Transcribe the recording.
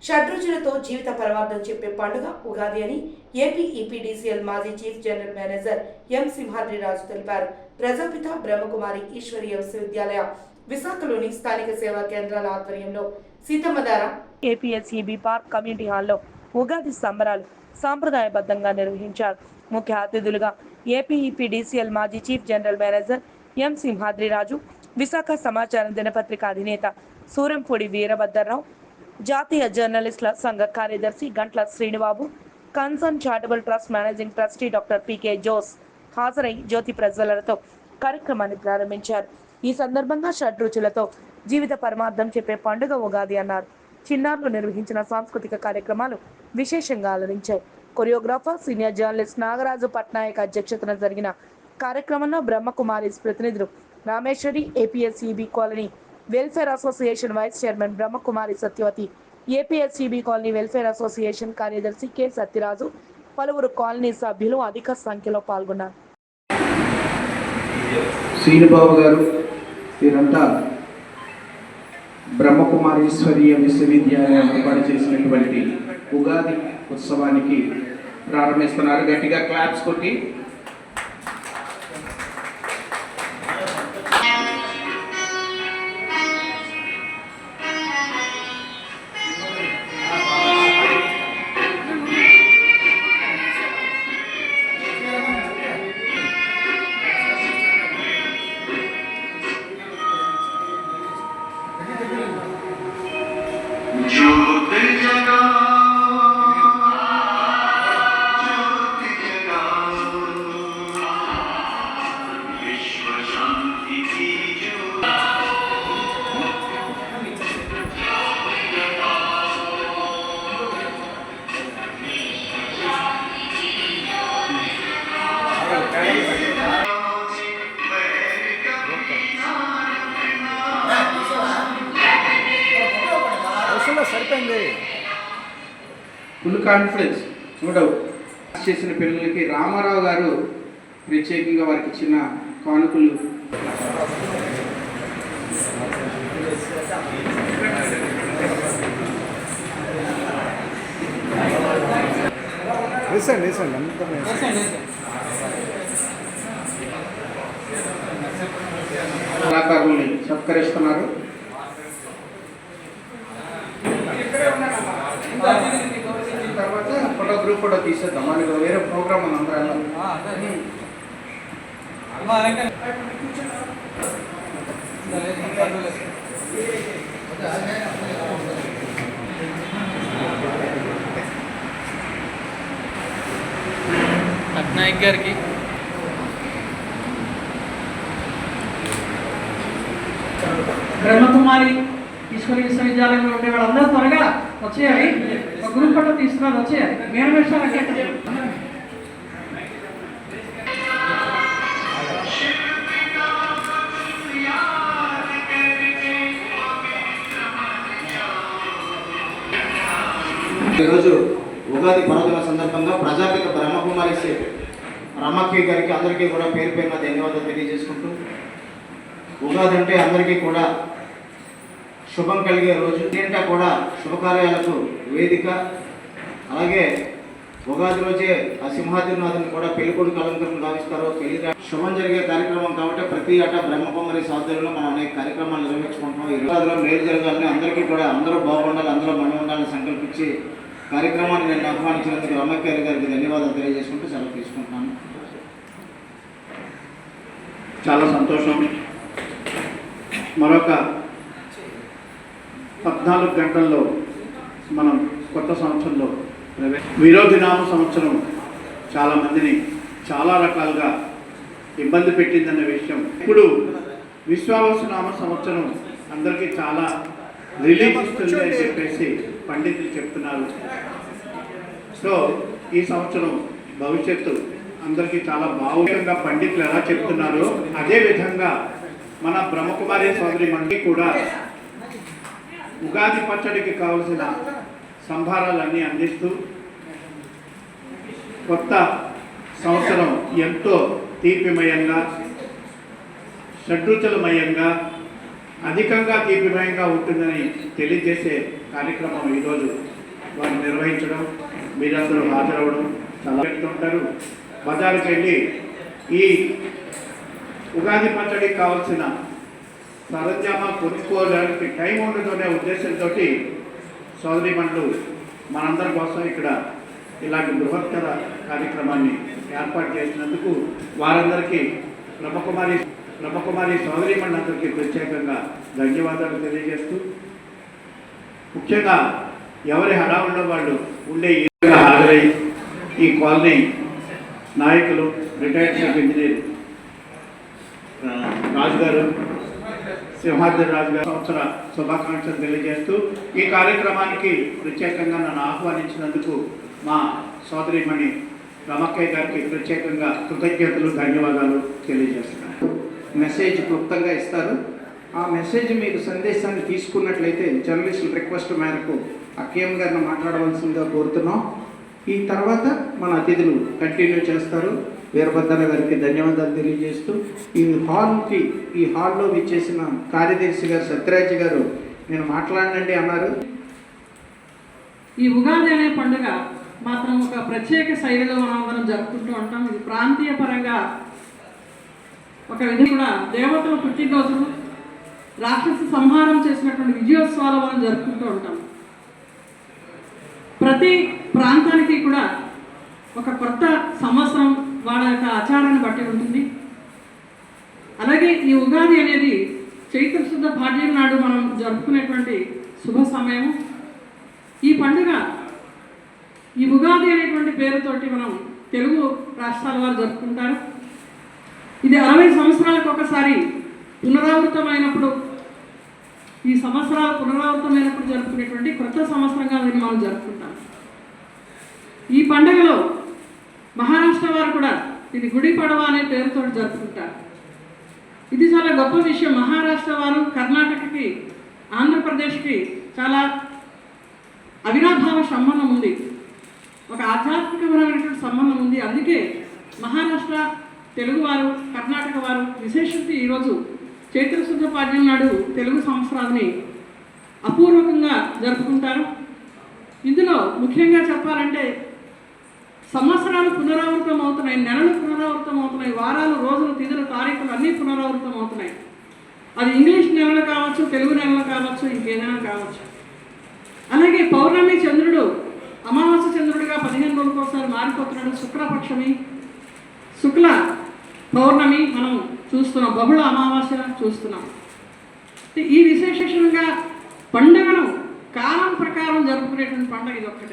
షడ్రుచులతో జీవిత పరమార్థం చెప్పే పండుగ ఉగాది అని ఏపీ ఈపీడీసీఎల్ మాజీ chief general manager M Simhadriraju తెలిపారు. ప్రజాపిత బ్రహ్మకుమారి ఈశ్వరీయ విశ్వవిద్యాలయ విశాఖలోని స్థానిక సేవా కేంద్రాల ఆధ్వర్యంలో సీతమ్మధార ఏపీఎస్ఈబీ పార్క్ కమ్యూనిటీ హాల్లో ఉగాది సంబరాలు సాంప్రదాయబద్ధంగా నిర్వహించారు. ముఖ్య అతిథులుగా ఏపీ ఈపీడీసీఎల్ మాజీ chief general manager M Simhadriraju, Visakha Samacharam దినపత్రిక అధినేత సూరంపూడి వీరభద్రరావు, జాతీయ జర్నలిస్టుల సంఘ కార్యదర్శి Gantla Srinibabu, concern charitable trust managing trustee doctor PK Jose హాజరై జ్యోతి ప్రజ్వలనతో కార్యక్రమాన్ని ప్రారంభించారు. ఈ సందర్భంగా షడ్రుచులతో జీవిత పరమార్థం చెప్పే పండుగ ఉగాది అన్నారు. చిన్నారులు నిర్వహించిన సాంస్కృతిక కార్యక్రమాలు విశేషంగా అలరించాయి. Choreographer senior journalist Nagaraju Patnaik అధ్యక్షతన జరిగిన కార్యక్రమంలో బ్రహ్మకుమారిస్ ప్రతినిధులు Rameshwari, APSEB colony welfare association vice chairman Brahmakumari Satyavati, APSEB colony welfare association కార్యదర్శి కె సత్యరాజు, పలువురు కాలనీ సభ్యులు అధిక సంఖ్యలో పాల్గొన్నారు. శ్రీనిబాబు గారు వీరంతా బ్రహ్మకుమారీశ్వరీయ విశ్వవిద్యాలయం ఏర్పాటు చేసినటువంటి ఉగాది ఉత్సవానికి ప్రారంభిస్తున్నారు. గట్టిగా క్లాప్స్ కొట్టి సరిపోయింది. ఫుల్ కాన్ఫిడెన్స్ చూడవు చేసిన పిల్లలకి రామారావు గారు ప్రత్యేకంగా వారికి చిన్న కానుకలు కళాకారుల్ని సత్కరిస్తున్నారు. తర్వాత ఫోటో గ్రూప్ ఫోటో తీసేద్దాం. మనకు వేరే ప్రోగ్రామ్ ఉంది అందరూ. పట్నాయక్ గారికి బ్రహ్మకుమారి ఈశ్వరీ విశ్వవిద్యాలయంలో ఉండే వాళ్ళందరూ త్వరగా వచ్చేయాలి. ఒక గ్రూప్ ఫోటో తీసుకున్నారు, వచ్చేయాలి. మేము వేస్తాం. ఈరోజు ఉగాది పర్వదిన సందర్భంగా ప్రజాపిత బ్రహ్మకుమారి రమక్కయ్య గారికి అందరికీ కూడా పేరు పేరున ధన్యవాదాలు తెలియజేసుకుంటూ, ఉగాది అంటే అందరికీ కూడా శుభం కలిగే రోజు. ఏంటంటే కూడా శుభకార్యాలకు వేదిక. అలాగే ఉగాది రోజే ఆ సింహాద్రినాథుని కూడా పెళ్లికొడుకు అలంకరణ గావిస్తారు. పెళ్లి శుభం జరిగే కార్యక్రమం కాబట్టి ప్రతి ఏటా బ్రహ్మకుమారి సాధువుల్లో మనం అనేక కార్యక్రమాలు నిర్వహించుకుంటున్నాం. ఈ ఉగాదిలో మేలు జరగాలని, అందరికీ కూడా అందరూ బాగుండాలి, అందరూ మనం ఉండాలని సంకల్పించి కార్యక్రమాన్ని నేను ఆహ్వానించినందుకు రమక్కయ్య గారికి ధన్యవాదాలు తెలియజేసుకుంటూ సెలవు తీసుకుంటున్నాను. చాలా సంతోషం. మరొక 14 గంటల్లో మనం కొత్త సంవత్సరంలో విరోధినామ సంవత్సరం చాలామందిని చాలా రకాలుగా ఇబ్బంది పెట్టిందన్న విషయం. ఇప్పుడు విశ్వావసునామ సంవత్సరం అందరికీ చాలా రిలీఫ్ ఇస్తుంది అని చెప్పేసి పండితులు చెప్తున్నారు. సో ఈ సంవత్సరం భవిష్యత్తు అందరికీ చాలా బాగుండగా పండితులు ఎలా చెప్తున్నారో అదేవిధంగా మన బ్రహ్మకుమారి సోదరి మంది కూడా ఉగాది పచ్చడికి కావలసిన సంభారాలన్నీ అందిస్తూ కొత్త సంవత్సరం ఎంతో తీపిమయంగా, షడ్రుచులమయంగా, అధికంగా తీపిమయంగా ఉంటుందని తెలియజేసే కార్యక్రమం ఈరోజు వారు నిర్వహించడం, మీరందరూ హాజరవడం చాలా పెడుతుంటారు. బజారుకి వెళ్ళి ఈ ఉగాది పచ్చడికి కావాల్సిన సరంజామా కొనుక్కోవడానికి టైం ఉండదనే ఉద్దేశంతో సోదరీమణులు మనందరి కోసం ఇక్కడ ఇలాంటి బృహత్తర కార్యక్రమాన్ని ఏర్పాటు చేసినందుకు వారందరికీ బ్రహ్మకుమారి సోదరీమణులందరికీ ప్రత్యేకంగా ధన్యవాదాలు తెలియజేస్తూ, ముఖ్యంగా ఎవరి హడావుల్లో వాళ్ళు ఉండే ఈ విధంగా హాజరై ఈ కాలనీ నాయకులు రిటైర్డ్ చీఫ్ ఇంజనీర్ రాజు గారు, సింహాద్రి రాజు గారు సంవత్సర శుభాకాంక్షలు తెలియజేస్తూ ఈ కార్యక్రమానికి ప్రత్యేకంగా నన్ను ఆహ్వానించినందుకు మా సోదరిమణి రమక్కయ్య గారికి ప్రత్యేకంగా కృతజ్ఞతలు, ధన్యవాదాలు తెలియజేస్తున్నాను. మెసేజ్ క్లుప్తంగా ఇస్తారు. ఆ మెసేజ్ మీకు సందేశాన్ని తీసుకున్నట్లయితే జర్నలిస్టుల రిక్వెస్ట్ మేరకు అక్కేఎం గారిని మాట్లాడవలసిందిగా కోరుతున్నాం. ఈ తర్వాత మన అతిథులు కంటిన్యూ చేస్తారు. వీరభద్ర గారికి ధన్యవాదాలు తెలియజేస్తూ ఈ హాల్లో విచ్చేసిన కార్యదర్శి గారు సత్యరాజ్ గారు నేను మాట్లాడండి అన్నారు. ఈ ఉగాది అనే పండుగ మాత్రం ఒక ప్రత్యేక శైలిలో మనం అందరం జరుపుకుంటూ ఉంటాం. ఇది ప్రాంతీయ పరంగా ఒక విధి కూడా దేవతల పుట్టినరోజులు, రాక్షస సంహారం చేసినటువంటి విజయోత్సవాలు మనం జరుపుకుంటూ ఉంటాం. ప్రతి ప్రాంతానికి కూడా ఒక కొత్త సంవత్సరం వాళ్ళ యొక్క ఆచారాన్ని బట్టి ఉంటుంది. అలాగే ఈ ఉగాది అనేది చైత్ర శుద్ధ పాడ్యం నాడు మనం జరుపుకునేటువంటి శుభ సమయం. ఈ పండుగ ఈ ఉగాది అనేటువంటి పేరుతోటి మనం తెలుగు రాష్ట్రాల వారు జరుపుకుంటారు. ఇది 60 సంవత్సరాలకు ఒకసారి పునరావృతమైనప్పుడు, ఈ సంవత్సరాలు పునరావృతమైనప్పుడు జరుపుకునేటువంటి కొత్త సంవత్సరంగా దీన్ని మనం జరుపుకుంటాం. ఈ పండుగలో మహారాష్ట్ర వారు కూడా ఇది గుడి పడవ అనే పేరుతో జరుపుకుంటారు. ఇది చాలా గొప్ప విషయం. మహారాష్ట్ర వారు కర్ణాటకకి, ఆంధ్రప్రదేశ్కి చాలా అవినాభావ సంబంధం ఉంది, ఒక ఆధ్యాత్మికమైనటువంటి సంబంధం ఉంది. అందుకే మహారాష్ట్ర తెలుగు వారు, కర్ణాటక వారు విశేషించి ఈరోజు చైత్ర శుద్ధ పాడ్యం నాడు తెలుగు సంవత్సరాన్ని అపూర్వకంగా జరుపుకుంటారు. ఇందులో ముఖ్యంగా చెప్పాలంటే సంవత్సరాలు పునరావృతం అవుతున్నాయి, నెలలు పునరావృతం అవుతున్నాయి, వారాలు, రోజులు, తిథులు, తారీఖులు అన్నీ పునరావృతం అవుతున్నాయి. అది ఇంగ్లీష్ నెలలు కావచ్చు, తెలుగు నెలలు కావచ్చు, ఇంకేదైనా కావచ్చు. అలాగే పౌర్ణమి చంద్రుడు అమావాస్య చంద్రుడిగా 15 రోజులకు ఒకసారి మారిపోతున్నాడు. శుక్లపక్షమి, శుక్ల పౌర్ణమి మనం చూస్తున్నాం, బహుళ అమావాస్య చూస్తున్నాం. ఈ విశేషంగా పండుగను కాలం ప్రకారం జరుపుకునేటువంటి పండుగ ఇది ఒక్కటే.